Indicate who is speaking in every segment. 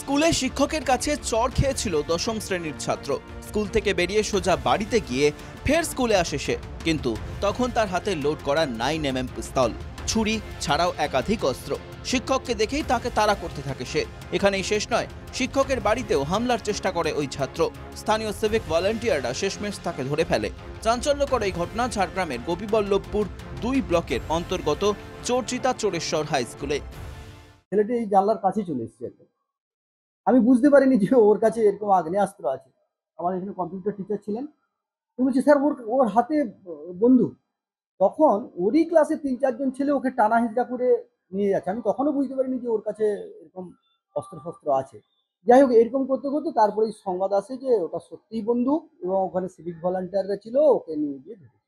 Speaker 1: স্কুলে শিক্ষকের কাছে চড় খেয়েছিল দশম শ্রেণীর ছাত্র। স্কুল থেকে বেরিয়ে সোজা বাড়িতে গিয়ে ফের স্কুলে আসে সে, কিন্তু তখন তার হাতে লোড করা 9mm পিস্তল, ছুরি ছাড়াও একাধিক অস্ত্র। শিক্ষককে দেখেই তাকে তাড়া করতে থাকে সে। এখানেই শেষ নয়, শিক্ষকের বাড়িতেও হামলার চেষ্টা করে ওই ছাত্র। স্থানীয় সিভিক ভলান্টিয়াররা শেষমেশ তাকে ধরে ফেলে। চাঞ্চল্যকর এই ঘটনা ঝাড়গ্রামের গোপীবল্লভপুর 2 ব্লকের অন্তর্গত চোরচিতা চোরেশ্বর হাই স্কুলে।
Speaker 2: ছেলেটি এই জানলার কাছে চলে এসেছে। আমি বুঝতে পারিনি যে ওর কাছে এরকম আগ্নেয়াস্ত্র আছে। আমার এখানে কম্পিউটার টিচার ছিলেন, তো বলছি স্যার ওর হাতে বন্দুক। তখন ওরই ক্লাসে 3-4 জন ছেলে ওকে টানা হিজড়া করে নিয়ে যাচ্ছে। আমি তখনও বুঝতে পারিনি যে ওর কাছে এরকম অস্ত্রশস্ত্র আছে। যাই হোক, এরকম করতে করতে তারপরেই সংবাদ আসে যে ওটা সত্যিই বন্দুক, এবং ওখানে সিভিক ভলান্টিয়াররা ছিল, ওকে নিয়ে গিয়ে ধরেছে।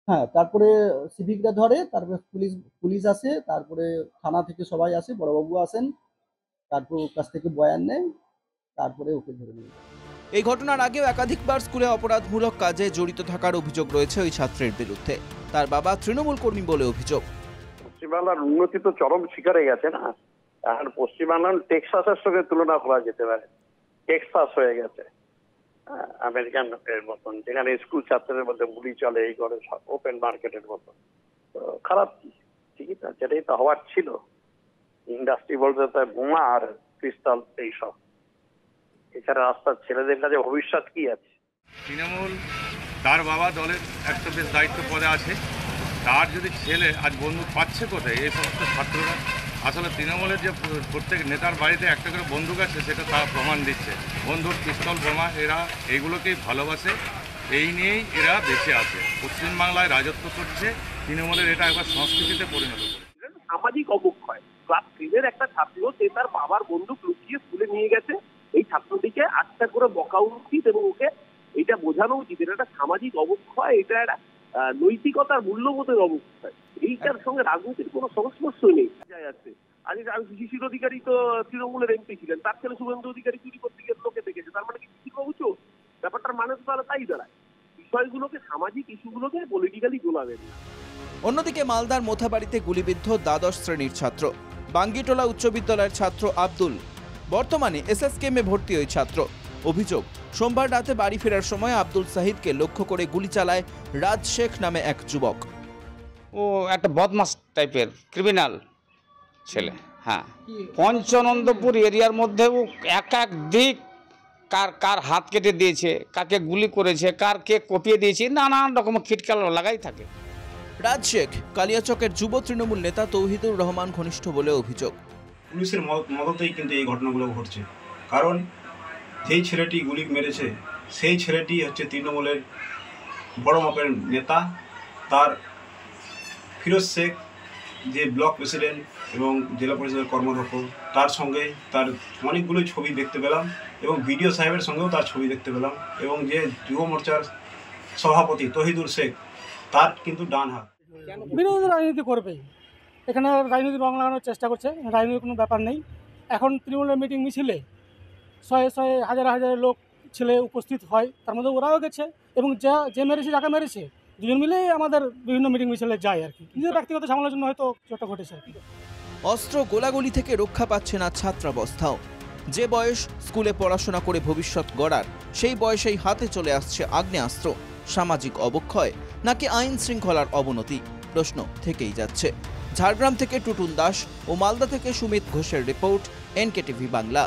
Speaker 2: হ্যাঁ, তারপরে সিভিকরা ধরে, তারপরে পুলিশ আসে, তারপরে থানা থেকে সবাই আসে, বড়বাবু আসেন, তারপর ওর কাছ থেকে বয়ান নেয়, তারপরে ওকে ধরে নিয়ে যায়।
Speaker 1: এই ঘটনার আগেও একাধিকবার স্কুলে অপরাধমূলক কাজে জড়িত থাকার অভিযোগ রয়েছে ওই ছাত্রের বিরুদ্ধে। তার বাবা তৃণমূল কর্মী বলে অভিযোগ।
Speaker 3: পশ্চিমবাংলার উন্নতি তো চরম শিখরে গেছে না, আর পশ্চিমবাংলার টেক্সাসের সঙ্গে তুলনা করা যেতে পারে। টেক্সাস হয়ে গেছে আমেরিকান এর মতন, যেখানে স্কুল ছাত্রদের মধ্যে গুলি চলে, এই করে ওপেন মার্কেটের মতন। তো খারাপ, ঠিকই না, যেটাই তো হওয়ার ছিল। ইন্ডাস্ট্রি বলতে তাই বোমা আর পিস্তল এইসব, এছাড়া রাস্তার ছেলেদের কাছে ভবিষ্যৎ কি আছে?
Speaker 4: তৃণমূল, তার বাবা দলের একটা বেশ দায়িত্ব পদে আছে, তার যদি ছেলে আজ বন্দুক পাচ্ছে কোথায়? এই সমস্ত ছাত্ররা আসলে তৃণমূলের যে প্রত্যেক নেতার বাড়িতে একটা করে বন্দুক আছে, সেটা তারা প্রমাণ দিচ্ছে। বন্দুক, পিস্তল, বোমা, এরা এইগুলোকেই ভালোবাসে, এই নিয়েই এরা বেঁচে আছে। পশ্চিমবাংলায় রাজত্ব করছে তৃণমূলের, এটা একবার সংস্কৃতিতে পরিণত করে।
Speaker 5: সামাজিক অবক্ষয়। ক্লাস 3-এর একটা ছাত্র, সে তার বাবার বন্দুক লুকিয়ে স্কুলে নিয়ে গেছে। এই ছাত্রটিকে আচ্ছা করে বকা উচিত এবং ওকে এটা বোঝানো উচিত, এটা একটা সামাজিক অবক্ষয়, এটা একটা নৈতিকতার মূল্যবোধের অবক্ষয়। এইটার সঙ্গে রাজনীতির কোনো সংস্পর্শই নেই। আছে আজ শিশির অধিকারী তো তৃণমূলের এমপি ছিলেন, তার ছেলে শুভেন্দু অধিকারী চুরি করতে গিয়ে লোকে দেখেছে, তার মানে কি শিক্ষিত উচিত? ব্যাপারটার মানে তো তাহলে তাই দাঁড়ায়। বিষয়গুলোকে, সামাজিক ইস্যুগুলোকে পলিটিক্যালি গোলাবেন না।
Speaker 1: অন্যদিকে মালদার মোথাবাড়িতে গুলিবিদ্ধ দ্বাদশ শ্রেণীর ছাত্র, বাঙ্গিটোলা উচ্চ বিদ্যালয়ের ছাত্র আব্দুল, বর্তমানে এসএসকেএমে ভর্তি ওই ছাত্র। অভিযোগ, সোমবার রাতে বাড়ি ফেরার সময় আব্দুল সাহিদকে লক্ষ্য করে গুলি চালায় রাজ শেখ নামে এক যুবক।
Speaker 6: ও একটা বদমাস টাইপের ক্রিমিনাল ছেলে। হ্যাঁ, পঞ্চনন্দপুর এরিয়ার মধ্যে ও একাধিক কার হাত কেটে দিয়েছে, কাকে গুলি করেছে, কার কে কপিয়ে দিয়েছে, নানান রকম খিটকাল লাগাই থাকে।
Speaker 1: রাজ শেখ কালিয়াচকের যুব তৃণমূল নেতা তৌহিদুর রহমান ঘনিষ্ঠ বলে অভিযোগ।
Speaker 7: পুলিশের মদতেই কিন্তু এই ঘটনাগুলো ঘটছে, কারণ যেই ছেলেটি গুলি মেরেছে সেই ছেলেটি হচ্ছে তৃণমূলের বড় মাপের নেতা। তার ফিরোজ শেখ, যে ব্লক প্রেসিডেন্ট এবং জেলা পরিষদের কর্মরত, তার সঙ্গে তার অনেকগুলো ছবি দেখতে পেলাম, এবং বিডিও সাহেবের সঙ্গেও তার ছবি দেখতে পেলাম, এবং যে যুব মোর্চার সভাপতি তহিদুর শেখ, তার কিন্তু ডান হাত।
Speaker 8: বিরোধী রাজনীতি করবেই, এখানে রাজনীতি রং লাগানোর চেষ্টা করছে। রাজনীতির কোনো ব্যাপার নেই। এখন তৃণমূলের মিটিং মিছিলে শয়ে শয়ে হাজার হাজার লোক ছেলে উপস্থিত হয়, তার মধ্যে ওরাও গেছে, এবং যে মেরেছে, যাকে মেরেছে, দুজন মিলেই আমাদের বিভিন্ন মিটিং মিছিলে যায় আর কি। নিজের ব্যক্তিগত ঝামেলার জন্য হয়তো যেটা ঘটেছে আর কি।
Speaker 1: অস্ত্র গোলাগুলি থেকে রক্ষা পাচ্ছে না ছাত্রাবস্থাও। যে বয়স স্কুলে পড়াশোনা করে ভবিষ্যৎ গড়ার, সেই বয়সেই হাতে চলে আসছে আগ্নেয়াস্ত্র। সামাজিক অবক্ষয় নাকি আইন শৃঙ্খলার অবনতি? প্রশ্ন থেকেই যাচ্ছে। ঝাড়গ্রাম থেকে টুটুল দাস ও মালদা থেকে সুমিত ঘোষের রিপোর্ট, NKTV বাংলা।